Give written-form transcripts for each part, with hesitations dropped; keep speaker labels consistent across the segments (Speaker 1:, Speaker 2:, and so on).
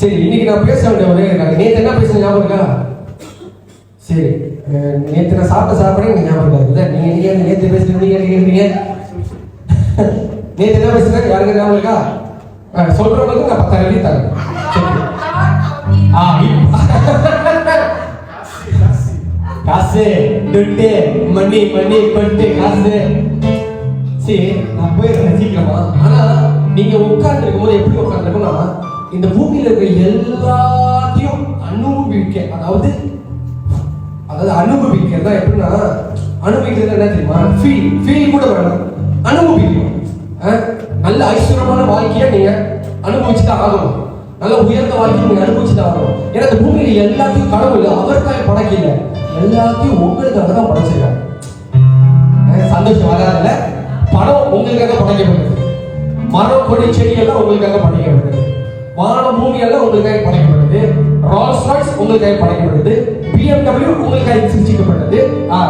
Speaker 1: சரி, இன்னைக்கு நான் பேச வேண்டிய ஒரே நேற்று என்ன பேசுன ஞாபகம் இருக்கா? சரி, நேற்று நான் சாப்பிட எனக்கு ஞாபகம் இருக்காது. நீங்க நேற்று பேசுறீங்க கேட்குறீங்க. நேற்று என்ன பேசுறேன் யாருக்கு ஞாபகம் இருக்கா? சொல்றவங்களுக்கு நான் 10,000 எழுதி தரேன். காசு துட்டு மணி பட்டு காசு. சரி, நான் போயிருக்கேன் சீக்கிரமா. ஆனா நீங்க உட்கார்ந்து இருக்கும் போது எப்படி உட்கார்ந்துருக்கும்னா, இந்த பூமியில இருக்க எல்லாத்தையும் அனுபவிக்கிறது எப்படின்னா, அனுபவிக்கிறது என்ன தெரியுமா? ஃபீல் கூட வேணும், அனுபவிக்கணும். நல்ல ஐஸ்வர்யமான வாழ்க்கையை நீங்க அனுபவிச்சுதான் ஆகணும். நல்ல உயர்ந்த வாழ்க்கையை நீங்க அனுபவிச்சுதான் ஆகணும். ஏன்னா இந்த பூமியில எல்லாத்தையும் கடவுள் அவருக்காக படைக்கல, எல்லாத்தையும் உங்களுக்காக தான் படைச்சிருக்காங்க. சந்தோஷம் வராதுல? பணம் உங்களுக்காக படைக்கப்பட்டது, மரம் கொடி செடி எல்லாம் உங்களுக்காக படைக்கப்பட்டது, வானம் பூமி எல்லாம் உங்களுக்காக படைக்கப்பட்டது, ரோல்ஸ் ராய்ஸ் உங்களுக்காக படைக்கப்பட்டது, BMW உங்களுக்காக சிருஷ்டிக்கப்பட்டது.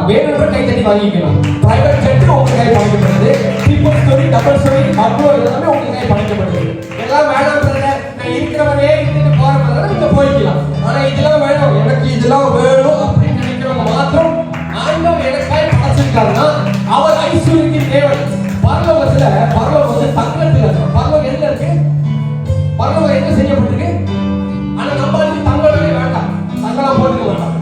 Speaker 1: வேணுன்ற கை தட்டி வாங்கிக்கலாம். பிரைவேட் ஜெட் உங்களுக்காக படைக்கப்பட்டது, ட்ரிபிள் ஸ்டோரி டபுள் ஸ்டோரி அவ்வளோ எல்லாமே உங்களுக்காக படைக்கப்பட்டது. எல்லாம் வேணாம் நான் இருக்கிறவனே இருந்துட்டு போறதுனால நீங்க போய்க்கலாம். ஆனா இதெல்லாம் வேணும், எனக்கு இதெல்லாம் வேணும் அப்படின்னு நினைக்கிறவங்க மாத்திரம் ஆண்டவர் எனக்காக படைச்சிருக்காருன்னா அவர் ஐஸ்வர்யத்தின் தேவன். பரலோகம் வந்து தங்கத்துல இருக்கு. பரலோகம் எதுல இருக்கு? பரலோகம் என்ன செய்யப்பட்டிருக்கு? ஆனா நம்ம தங்கமே வேண்டாம், தங்கலாம் போட்டுக்க வேண்டாம்.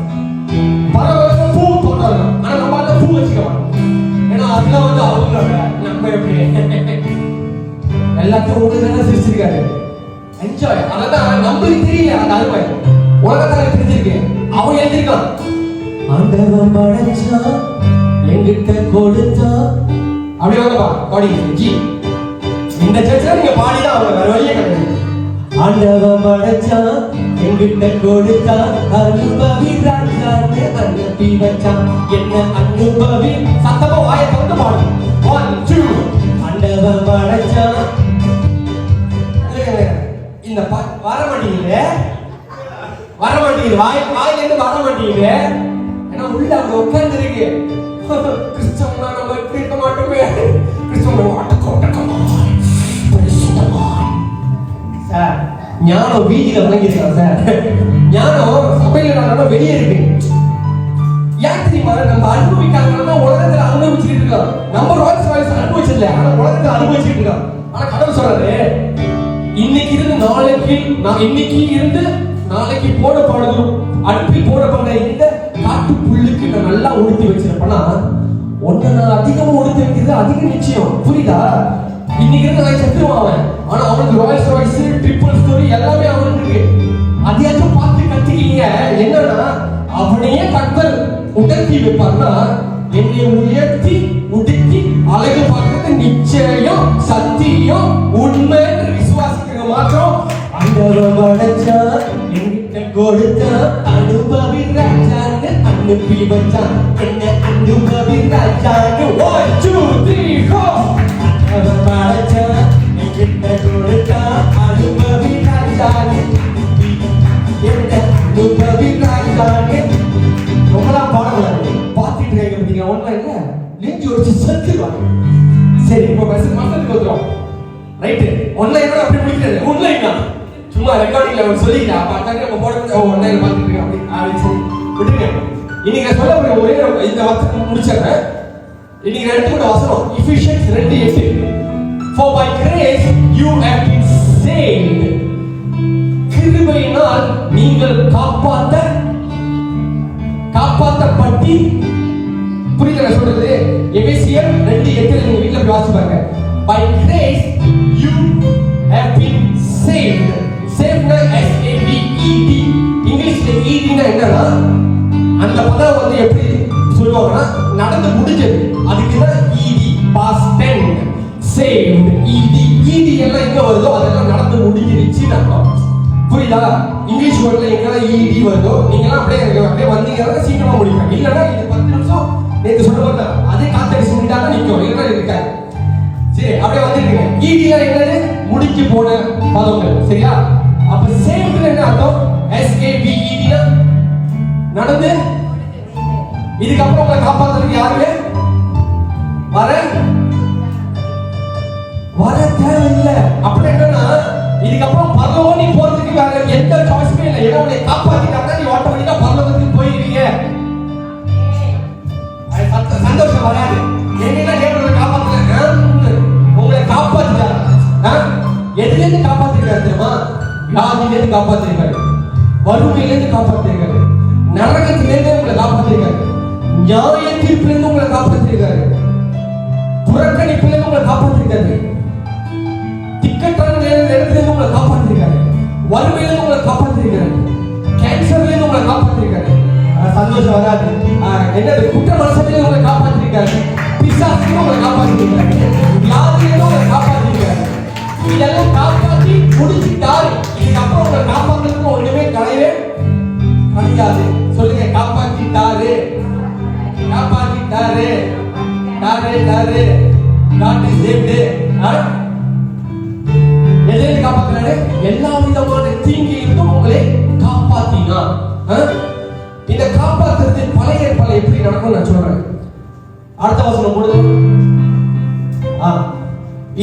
Speaker 1: பரலோகத்துல பூ போட்டாங்க, ஆனா நம்ம பூ வச்சுக்க வேண்டாம். ஏன்னா அதுல வந்து அவங்களோட நம்ம எப்படி எல்லாத்தையும் உங்களுக்கு சிரிச்சிருக்காரு. என்ஜாய். அதான் நம்மளுக்கு தெரியல அந்த அருமை, உலகத்தால தெரிஞ்சிருக்கு. அவன் எழுதிருக்கான், ஆண்டவன் படைச்சான் என்கிட்ட கொடுத்தான். அப்படி வாங்கப்பா பாடி ஜி. இந்த சர்ச்சில் நீங்க பாடிதான் அவங்க வேற வழியே கிடையாது. ஆண்டவன் படைச்சான் என்கிட்ட கொடுத்தான், அனுபவி ராஜான்னு அனுப்பி வச்சான். என்ன அனுபவி? சத்தமா வாயை திறந்து பாடு. 1 2. ஆண்டவன் படைச்சான். இந்த வர மாட்டீங்களே, வாயிலிருந்து வர மாட்டீங்களே. ஏன்னா உள்ள அவங்க உட்கார்ந்து இருக்கு. கிறிஸ்தவனா நம்ம இப்படி இருக்க மாட்டோமே. கிறிஸ்தவன் சார் ஞானம் வீதியில வழங்கிருக்கான் சார். ஞானம் சபையில நான் வெளியே இருக்கு. ஏன் தெரியுமா? நம்ம அனுபவிக்காதனால உலகத்துல அனுபவிச்சுட்டு இருக்கோம். நம்ம ரோல்ஸ் ராய்ஸ் அனுபவிச்சதில்லை, ஆனா உலகத்துல அனுபவிச்சுட்டு இருக்கோம். ஆனா கடவுள் சொல்றாரு, இன்னைக்கு இருந்து நாளைக்கு போடப்படுது அடுப்பில் போடப்படுற இந்த காட்டு புல்லுக்கு நான் நல்லா உடுத்தி வச்சிருப்பேன்னா, ஒன்ன நான் அதிகமா உடுத்தி வைக்கிறது அதிக நிச்சயம். புரியுதா? இன்னைக்கு இருந்து நான் செத்துருவான், ஆனா அவனுக்கு ரோல்ஸ் ராய்ஸ் ட்ரிபிள் ஸ்டோரி எல்லாமே அவனுக்கு இருக்கு. அதையாச்சும் பார்த்து கத்துக்கீங்க. என்னன்னா அவனையே கர்த்தர் உடத்தி வைப்பார்னா, என்னை உயர்த்தி உடுத்தி அழகு பார்க்கறது நிச்சயம், சத்தியம், உண்மை விசுவாசிக்கிற மாற்றம். ஆண்டவன் படைச்சான் என்கிட்ட கொடுத்தான், அனுபவி ராஜான்னு அனுப்பி வச்சான். என்ன அனுபவி ராஜான்னு 1 2 3 4. ஆண்டவன் படைச்சான் என்கிட்ட கொடுத்தான், அனுபவி ராஜான்னு என்ன அனுபவி ராஜான்னு. ரொம்பலாம் பாடக்கூடாது, பார்த்துட்டு இருக்க ஒன்லைன்ல நெஞ்சு வச்சு செத்துருவாங்க. சரி, இப்போ மசத்துக்கு வந்துடும். ரைட்டு, ஒன்லைனோட அப்படி முடிக்கிறது. ஒன்லைன் தான் சும்மா ரெக்கார்டிங்ல அவர் சொல்லிக்கலாம். அப்ப அட்டாங்க நம்ம போட ஒன்லைன் பார்த்துட்டு இருக்கோம் அப்படி சொல்லி விட்டுருங்க. இன்னைக்கு சொல்ல போற ஒரே இந்த வசனத்தை முடிச்சிடுறேன். இன்னைக்கு எடுத்துக்கிட்ட வசனம் Ephesians 2:8. For by grace you have been saved. கிருபையினால் நீங்கள் காப்பாற்றப்பட்டு. புரியுதா சொல்றது? எபேசியர் 2:8 நீங்க வீட்ல போய் வாசிச்சு பாருங்க. By grace you have been saved. Saved SAVED. இங்கிலீஷ்ல ஈடினா என்னன்னா, அந்த பதம் வந்து எப்படி சொல்லுவாங்கன்னா நடந்து முடிஞ்சது, அதுக்கு தான் ED past tense. Saved ED எல்லாம் எங்க வருதோ அதெல்லாம் நடந்து முடிஞ்சிருச்சு அர்த்தம். புரியுதா? இங்கிலீஷ் வேர்ட்ல எங்கெல்லாம் ஈடி வருதோ நீங்கலாம் அப்படியே வந்தீங்கன்னா சீக்கிரமா முடிப்பீங்க. இல்லைன்னா இது 10 நிமிஷம் நேற்று சொல்ல பார்த்தா அதே காத்தடிச்சு முடிந்தாதான் நிற்கும், இல்லைன்னா இருக்காது. சரி, அப்படியே வந்துருக்கீங்க. ஈடியா என்னது? முடிச்சு போன பதங்கள். சரியா? அப்ப சேவ்ட் என்ன அர்த்தம்? SAVED நடந்து. இதுக்கப்புறம் உங்களை காப்பாத்துறதுக்கு யாருமே வர தேவையில்லை. அப்படி என்னன்னா இதுக்கப்புறம் பரலோகம் நீ போறதுக்கு வேற ஏன்னா உன்னை காப்பாத்திட்டாங்கன்னா நீ ஆட்டோமேட்டிக்கா பரலோகத்துக்கு போயிருவீங்க. சந்தோஷம் வராது. என்னன்னா தேவன் காப்பாத்துறாங்க, உங்களை காப்பாத்திட்டாங்க. எதுல இருந்து காப்பாத்திருக்காரு தெரியுமா? வியாதியில இருந்து காப்பாத்திருக்காரு, வறுமையில இருந்து காப்பாத்திருக்காரு, நரகத்திலிருந்து உங்களை காப்பாத்திருக்காரு, நியாய தீர்ப்புல இருந்து உங்களை காப்பாத்திருக்காரு, புறக்கணிப்புல இருந்து உங்களை காப்பாத்திருக்காரு, திக்கட்டான இடத்துல இருந்து உங்களை காப்பாத்திருக்காரு, வறுமையில இருந்து உங்களை காப்பாத்திருக்காரு, கேன்சர்ல இருந்து உங்களை காப்பாத்திருக்காரு. சந்தோஷம் வராது. என்னது குற்ற மனசுல உங்களை காப்பாத்திருக்காரு, பிசாசுல உங்களை காப்பாத்திருக்காரு, வியாதியில உங்களை காப்பாத்திருக்காரு. இதெல்லாம் காப்பாத்தி முடிச்சிட்டாரு. இதுக்கப்புறம் உங்களை காப்பாத்துறதுக்கு ஒண்ணுமே கிடையவே கிடையாது. சொல்லுங்க, காப்பாத்திட்டாரு, காப்பாத்திட்டாரு, டாரு டாரு டாட்டு சேவ்டு. எதிலிருந்து காப்பாத்துறாரு? எல்லா விதமான தீங்கிலிருந்தும் உங்களை காப்பாத்தினார். இந்த காப்பாற்றுறது பழைய ஏற்பாடு எப்படி நடக்கும் நான் சொல்றேன். அடுத்த வசனம் போடுது.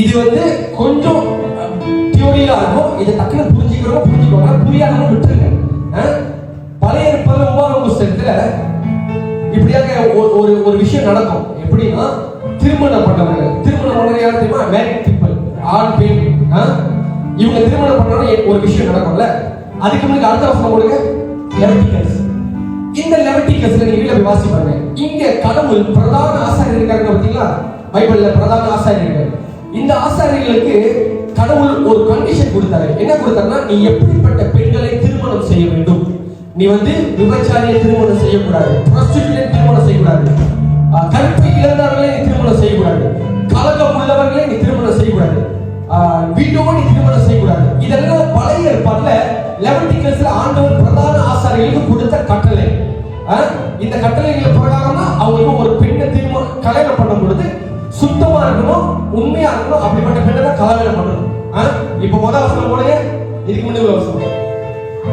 Speaker 1: இது கொஞ்சம் தியோரியா இருக்கும். இதை டக்குனு புரிஞ்சுக்கிறோம், புரிஞ்சுக்கோங்க. புரியாதவங்க விட்டுருங்க. பழைய ஏற்பாடு 9ஆம் புத்தகத்துல இப்படியாக ஒரு விஷயம் நடக்கும். எப்படின்னா, திருமணம் பண்ணவங்க, திருமணம் பண்ண யார் தெரியுமா? மேரிட் பீப்பிள், ஆண் பெண். இவங்க திருமணம் பண்ணோம்னா ஒரு விஷயம் நடக்கும்ல. அதுக்கு முன்னாடி அடுத்த வசனம் போடுங்க, லெவிட்டிகஸ். இந்த லெவிட்டிகஸ்ல நீங்க வீட்டுல வாசி பாருங்க. இங்க கடவுள் பிரதான ஆசாரியர் இருக்காங்க பாத்தீங்களா? பைபிள்ல பிரதான ஆசாரியர்கள். இந்த ஆசாரியர்களுக்கு கடவுள் ஒரு கண்டிஷன் கொடுத்தாரு. என்ன கொடுத்தாருன்னா, நீ எப்படிப்பட்ட பெண்களை திருமணம் செய்ய வேண்டும். நீ விபச்சாரியை திருமணம் செய்யக்கூடாது, ப்ரோஸ்டிடியூட்டை திருமணம் செய்யக்கூடாது, கற்பை இழந்தவர்களை நீ திருமணம் செய்யக்கூடாது, கலகம் உள்ளவர்களை நீ திருமணம் செய்யக்கூடாது, வீட்டோட நீ திருமணம் செய்யக்கூடாது. இதெல்லாம் பழைய ஏற்பாட்டுல லெவிட்டிகஸ்ல ஆண்டவர் பிரதான ஆசாரியர்களுக்கு கொடுத்த கட்டளை. இந்த கட்டளைகள் பிரகாரம் தான் அவங்களுக்கு ஒரு பெண்ணை திருமணம் கல்யாணம் பண்ணும் பொழுது சுத்தமா இருக்கணும், உண்மையா இருக்கணும். அப்படிப்பட்ட பெண்ணை தான் கல்யாணம் பண்ணணும். இப்ப முதல் வசனம் போலயே இதுக்கு முன்னாடி வசனம்.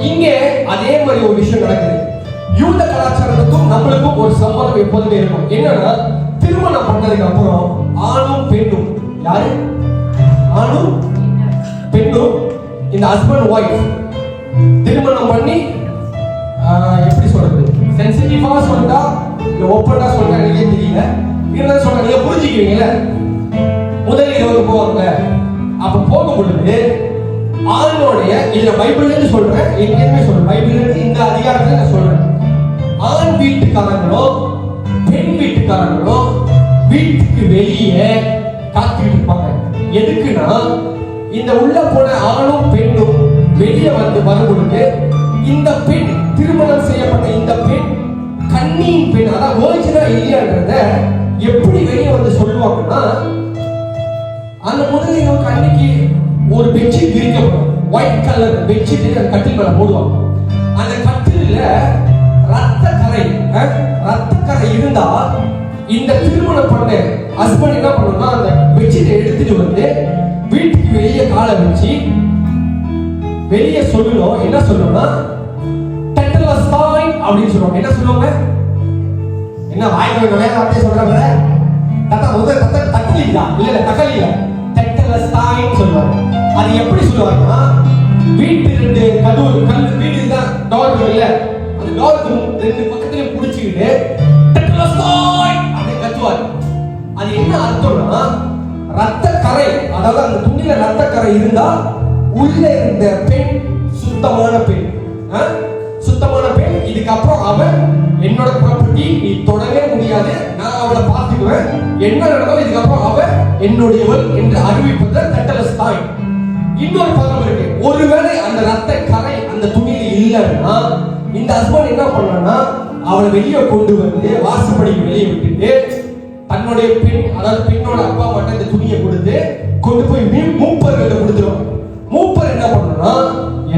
Speaker 1: இங்க அதே மாதிரி ஒரு விஷயம் நடக்குது. யூத கலாச்சாரத்துக்கும் நம்மளுக்கும் ஒரு சம்பந்தம் எப்போதுமே இருக்கும். என்னன்னா, திருமணம் பண்ணதுக்கு அப்புறம் ஆணும் பெண்ணும், யாரு ஆணும் பெண்ணும், இந்த ஹஸ்பண்ட் ஒய்ஃப் திருமணம் பண்ணி எப்படி சொல்றது, சென்சிட்டிவா சொல்லிட்டா இல்ல ஓப்பனா சொல்றா எனக்கே தெரியல. இருந்தாலும் சொல்றேன், நீங்க புரிஞ்சுக்கிறீங்கல்ல. முதல் இரவு போவாங்க. அப்ப போகும் பொழுது ஆணோடைய, இதுல பைபிள்ல இருந்து சொல்றேன், எங்கேயுமே சொல்றேன், பைபிள்ல இருந்து இந்த அதிகாரத்துல நான் சொல்றேன். ஆண் வீட்டுக்காரங்களும் பெண் வீட்டுக்காரங்களும் வீட்டுக்கு வெளியே காத்துக்கிட்டு இருப்பாங்க. எதுக்குன்னா, இந்த உள்ள போன ஆணும் பெண்ணும் வெளியே வரும் பொழுது இந்த பெண், திருமணம் செய்யப்பட்ட இந்த பெண் கன்னியின் பெண், அதான் வேர்ஜினா இல்லையான்றத எப்படி வெளியே சொல்லுவாங்கன்னா, அந்த முதல்ல கண்ணிக்கு ஒரு பெட்ஷீட் விரிக்கப்படும், ஒயிட் கலர் பெட்ஷீட் அந்த கட்டில் மேல போடுவாங்க. அந்த கட்டில ரத்த கரை இருந்தா இந்த திருமணம் பண்ண ஹஸ்பண்ட் என்ன பண்ணணும்னா, அந்த பெட்ஷீட்டை எடுத்துட்டு வீட்டுக்கு வெளியே காலை வச்சு வெளியே சொல்லணும். என்ன சொல்லணும்னா, டெட்டலஸ்தாய் அப்படின்னு சொல்லுவாங்க. என்ன சொல்லுவாங்க? என்ன வாய்க்கு நிறைய வார்த்தையை சொல்றாங்க. தக்கலியா இல்ல தக்கலியா டெட்டலஸ்தாய் சொல்லுவாங்க. அது எப்படி சொல்லுவாங்கன்னா, வீட்டு ரெண்டு கல் வீடு தான் டோர் இல்ல, அந்த டோருக்கு ரெண்டு பக்கத்துலயும் புடிச்சுக்கிட்டு டெட்டலஸ்தாய் அப்படின்னு கத்துவாரு. அது என்ன அர்த்தம்னா, ரத்த கரை, அதாவது அந்த துணியில ரத்த கரை இருந்தா உள்ள இருந்த பெண் சுத்தமான பெண், சுத்தமான பெண். இதுக்கப்புறம் அவன் என்னோட ப்ராப்பர்ட்டி, நீ தொடவே முடியாது, நான் அவளை பார்த்துக்குவேன், என்ன நடந்தாலும் இதுக்கப்புறம் அவன் என்னுடையவள் என்று அறிவிப்பது டெட்டலஸ்தாய். இன்னொரு பக்கம் இருக்கு, ஒருவேளை அந்த ரத்த கரை அந்த துணியில இல்லைன்னா இந்த ஹஸ்பண்ட் என்ன பண்ணா, அவளை வெளியே கொண்டு வாசப்படிக்கு வெளியே விட்டுட்டு தன்னுடைய பெண், அதாவது பெண்ணோட அப்பா மட்டும் இந்த துணியை கொடுத்து கொண்டு போய் மூப்பர்கிட்ட கொடுத்துருவாங்க. மூப்பர் என்ன பண்ணணும்னா,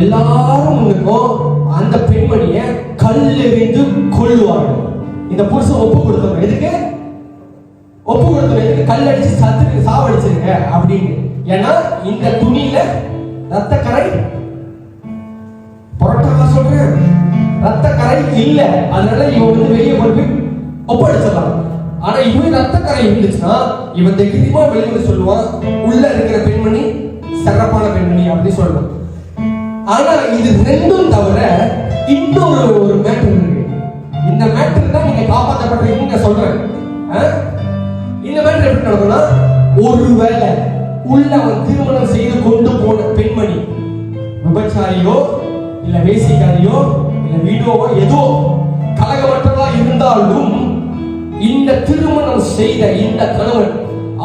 Speaker 1: எல்லாரும் முன்னுக்கும் அந்த பெண்மணிய கல்லெறிந்து கொல்லுவாங்க. இந்த புருஷன் ஒப்பு கொடுத்தவங்க எதுக்கு? ஒப்பு கொடுத்தவங்க எதுக்கு? கல்லடிச்சு சத்து சாவடிச்சிருங்க அப்படின்னு. ஏன்னா இந்த துணியில ரத்த கரை, புரட்டா சொல்றேன், ரத்த கரை இல்ல, அதனால இவன் வெளியே கொண்டு ஒப்படைச்சிடலாம். ஆனா இவன் ரத்த கரை இருந்துச்சுன்னா இவன் தைரியமா வெளியே சொல்லுவான், உள்ள இருக்கிற பெண்மணி சிறப்பான பெண்மணி அப்படின்னு சொல்லலாம். ஆனா இது ரெண்டும் தவிர இன்னொரு மேட்டர் இருக்கு. இந்த மேட்டர் தான் நீங்க காப்பாற்றப்படுறீங்க சொல்றேன். இந்த மேட்டர் எப்படி நடக்கும்னா, ஒருவேளை உள்ள அவன் திருமணம் செய்து கொண்டு போன பெண்மணி விபச்சாரியோ இல்ல வேசிக்காரியோ இல்ல வீடோவோ ஏதோ கலகமற்றதா இருந்தாலும் இந்த திருமணம் செய்த இந்த கணவன்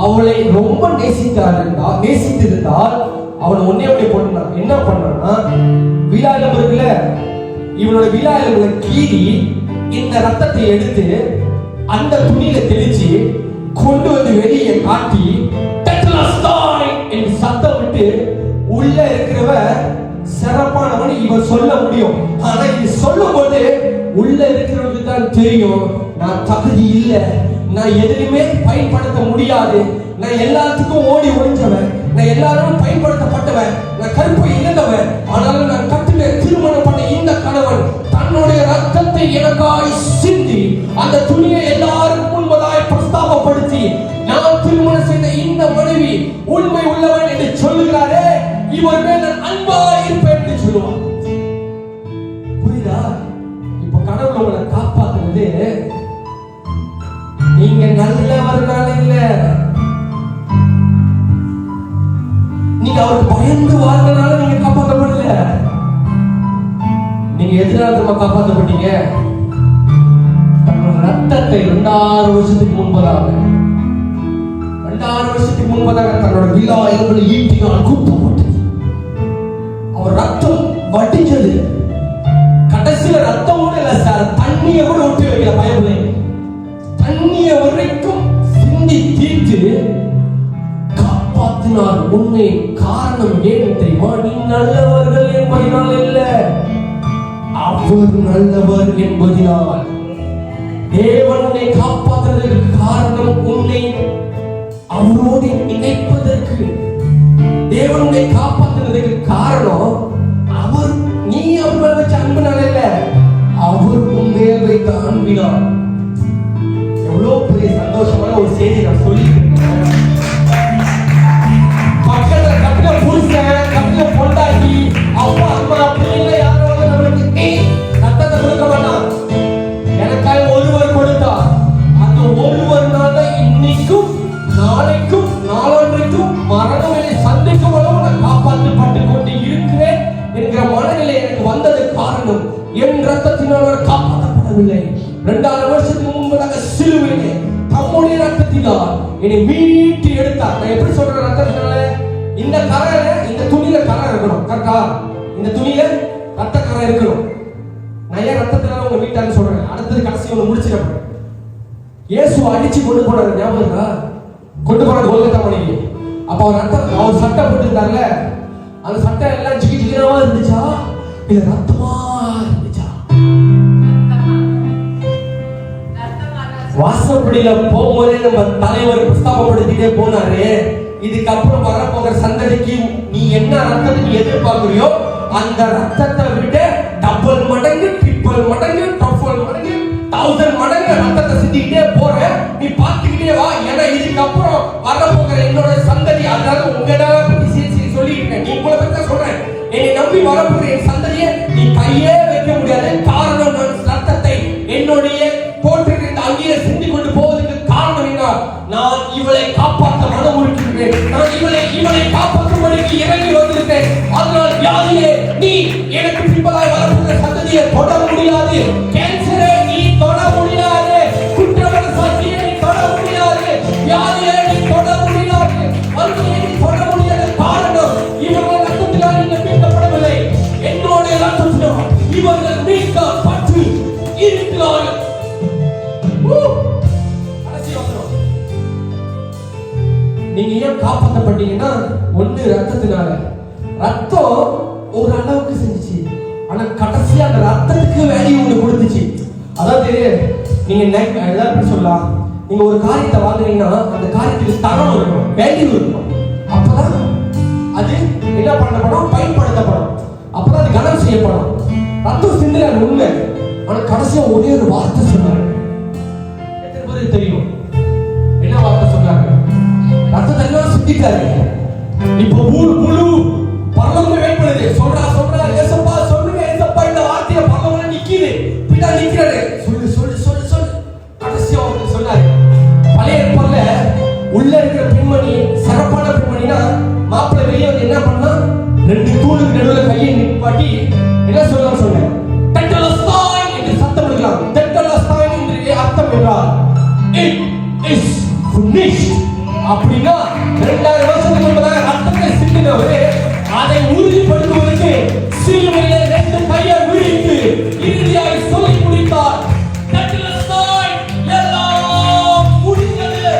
Speaker 1: அவளை ரொம்ப நேசித்திருந்தால் அவன் ஒன்னே போட்டான். என்ன பண்ணா, விழா எலும்பு இருக்குல்ல, இவனோட விழா எலும்புல கீறி இந்த ரத்தத்தை எடுத்து அந்த துணியில தெளிச்சு கொண்டு வந்து வெளியே காட்டி என்று சத்தம் விட்டு உள்ள இருக்கிறவ சிறப்பானவன் இவன் சொல்ல முடியும். ஆனா இது சொல்லும் போது உள்ள இருக்கிறவனுக்கு தான் தெரியும், நான் தகுதி இல்லை, நான் எதுலையுமே பயன்படுத்த முடியாது, நான் எல்லாத்துக்கும் ஓடி ஒழிஞ்சவன், நான் எல்லாரும் பயன்படுத்தப்பட்டவன், நான் கருப்பை இழந்தவன். ஆனாலும் நான் கட்டின திருமணம் பண்ண இந்த கணவன் தன்னுடைய ரத்தத்தை எனக்காய் சிந்தி அந்த துணியை எல்லாருக்கும் முன்பதாய் பிரஸ்தாபப்படுத்தி நான் திருமணம் செய்த இந்த மனைவி உண்மை உள்ளவன் என்று சொல்லுகிறாரே, இவர் மேல் நான் அன்பா இருப்பேன் என்று சொல்லுவான். புரியுதா? இப்ப கடவுள் உங்களை காப்பாத்துறது நீங்க நல்லவர்னால இல்ல, நீங்க அவருக்கு பயந்து வாழ்றதுனால நீங்க காப்பாற்றப்படல. நீங்க எதிராக காப்பாற்றப்பட்டீங்க. ரத்தத்தை 2000 வருஷத்துக்கு முன்பதாக தன்னோட விழா எலும்புல ஈட்டினால் குத்தப்பட்டது. அவர் ரத்தம் வடிஞ்சது. கடைசியில ரத்தமோட இல்ல சார், தண்ணியை கூட ஒட்டி வைக்கல. பயமில்லை, தண்ணிய வரைக்கும் சிந்தி தீர்த்து காப்பாற்றினார் உன்னை. காரணம் ஏன் தெரியுமா? நீ நல்லவர்கள் என்பதனால் இல்ல, அவர் நல்லவர் என்பதனால். தேவன் உன்னை காப்பாற்றுவதற்கு காரணம் உன்னை அவரோடு இணைப்பதற்கு. தேவன் உன்னை காப்பாற்றுவதற்கு காரணம் அவர், நீ அவர் வச்ச அன்பினால் இல்ல, அவர் உண்மையை வைத்த அன்பினால். எவ்வளவு பெரிய சந்தோஷமான ஒரு செய்தி நான் சொல்லியிருக்கேன். பக்கத்துல கட்டில புருஷன், கட்டில பொண்டாட்டி, அப்பா அம்மா பிள்ளைங்க யாரோ நம்மளுக்கு ரத்தத்தை கொடுக்க மாட்டான். எனக்காக ஒருவர் கொடுத்தார். அந்த ஒருவர்னால இன்னைக்கும் நாளைக்கும் நாளன்றைக்கும் மரணங்களை சந்திக்கும் அளவு நான் காப்பாற்றப்பட்டு கொண்டு இருக்கிறேன் என்கிற மனநிலை எனக்கு வந்தது காரணம் என் ரத்தத்தினால் காப்பாற்றப்படவில்லை. 2000 வருஷத்துக்கு முன்பதாக சிலுவையிலே தம்முடைய ரத்தத்தினால் என்னை மீட்டு எடுத்தார். நான் எப்படி சொல்றேன்? ரத்தத்தினால இந்த கரை, இந்த துணியில கரை இருக்கணும். கரெக்டா? இந்த துணியில ரத்த கரை இருக்கணும். நான் ஏன் ரத்தத்தினால உங்க வீட்டான்னு சொல்றேன். அடுத்தது கடைசி ஒன்று முடிச்சிடப்பேன். இயேசு அடிச்சு கொண்டு போனாரு, ஞாபகம் இருக்கா? கொண்டு போனது கொல்கத்தா மனைவி. அப்ப அவர் ரத்தம், அவர் சட்டை போட்டுருந்தார்ல, அந்த சட்டை எல்லாம் ஜிகிஜிகரமா இருந்துச்சா இல்ல ரத்தமா இருந்துச்சா? வாசப்படியில போகும்போதே நம்ம தலைவர் பிரஸ்தாபப்படுத்திட்டே போனாரு, இதுக்கப்புறம் வரப்போகிற சந்ததிக்கு நீ என்ன ரத்தத்தை எதிர்பார்க்கிறியோ அந்த ரத்தத்தை விட டபுள் மடங்கு, ட்ரிபிள் மடங்கு, டபுள் மடங்கு, 1000 மடங்கு ரத்தத்தை சிந்திக்கிட்டே போற. நீ பார்த்துக்கிட்டே வா. ஏன்னா இதுக்கப்புறம் வரப்போகிற என்னோட சந்ததி, அதனால உங்களால சொல்லிட்டேன், நீ உங்களை பத்தி சொல்றேன், என்னை நம்பி வரப்போகிற என் சந்ததியை நீ கையே வைக்க முடியாது. காரணம் நான் ரத்தத்தை என்னுடைய போட்டிருக்கிற அங்கேயே சிந்தி கொண்டு போவதற்கு காரணம் என்ன? நான் இவளை காப்பாற்ற மனம் இருக்கிறேன். நான் இவளை காப்பாற்றும்படிக்கு இறங்கி வந்திருக்கேன். அதனால் வியாதியே நீ எனக்கு பின்பதாய் வரப்போகிற சந்ததியை தொட முடியாது. கேன்சரை நீ தொட முடியாது. குற்றவாளி சாட்சியை நீ தொட முடியாது. வியாதியை நீ தொட முடியாது. வறுமையை நீ தொட முடியாத காரணம் இவர்கள் ரத்தத்தினால் நீங்கள் மீட்கப்படவில்லை, என்னுடைய ரத்தத்தினால் இவர்கள் மீட்கப்பட்டு இருக்கிறார்கள். நீங்க ஏன் காப்பாற்றப்பட்டீங்கன்னா, ஒண்ணு ரத்தத்தினால. ரத்தம் ஒரு அளவுக்கு செஞ்சுச்சு, ஆனா கடைசியா அந்த ரத்தத்துக்கு வேல்யூ ஒண்ணு கொடுத்துச்சு. அதாவது நீங்க எப்படி சொல்லலாம், நீங்க ஒரு காரியத்தை வாங்குறீங்கன்னா அந்த காரியத்துக்கு தரம் இருக்கணும், வேல்யூ இருக்கணும். அப்பதான் அது என்ன பண்ணப்படும், பயன்படுத்தப்படும். அப்பதான் அது கனம் செய்யப்படும். ரத்தம் சிந்தனை உண்மை, ஆனா கடைசியா ஒரே ஒரு வார்த்தை சொன்னாங்க. எத்தனை பேருக்கு தெரியும் என்ன வார்த்தை சொன்னாங்க? ரத்தத்தை எல்லாம் சிந்திட்டாரு. இப்போ முழு பரலோகமே வெயிட் பண்ணுது. வருது. சொல்றா ஏசப்பா சொல்லுங்க ஏசப்பா, இந்த வார்த்தையை பகவான் நிக்குது பின்னா நிக்கிறாரு. சொல்லு கடைசியா அவருக்கு சொன்னாரு. பழைய ஏற்பாடுல உள்ள இருக்கிற பெண்மணி சிறப்பான பெண்மணினா மாப்பிள்ளை வெளியே வந்து என்ன பண்ணா, ரெண்டு தூணுக்கு நடுவில் கையை நிப்பாட்டி என்ன சொல்லலாம் சொன்னேன், டெட்டலஸ்தாய் என்று சத்தம் எடுக்கலாம். டெட்டலஸ்தாய் என்று அர்த்தம் என்றால் இட் இஸ் ஃபினிஷ்ட். அப்படின்னா 2000 வருஷத்துக்கு முன்பதாக ரத்தத்தை சிந்தினவரே அதை உறுதிப்படுத்துவதற்கு சிலுவையிலே ரெண்டு கையை விரித்து இறுதியாய் சொல்லி முடித்தார். டெட்டலஸ்தாய், எல்லாம் முடிந்தது.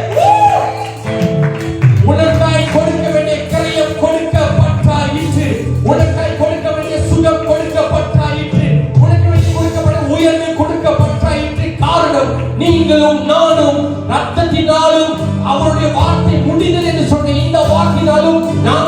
Speaker 1: உனக்காய் கொடுக்க வேண்டிய கரையம் கொடுக்கப்பட்டாயிற்று. உனக்காய் கொடுக்க வேண்டிய சுகம் கொடுக்கப்பட்டாயிற்று. உனக்கு வேண்டி கொடுக்கப்பட உயர்வு கொடுக்கப்பட்டாயிற்று. காரணம், நீங்களும் நானும் ரத்தத்தினாலும் அவருடைய வார்த்தை முடிந்தது என்று சொன்ன இந்த வார்த்தையினாலும் நாம்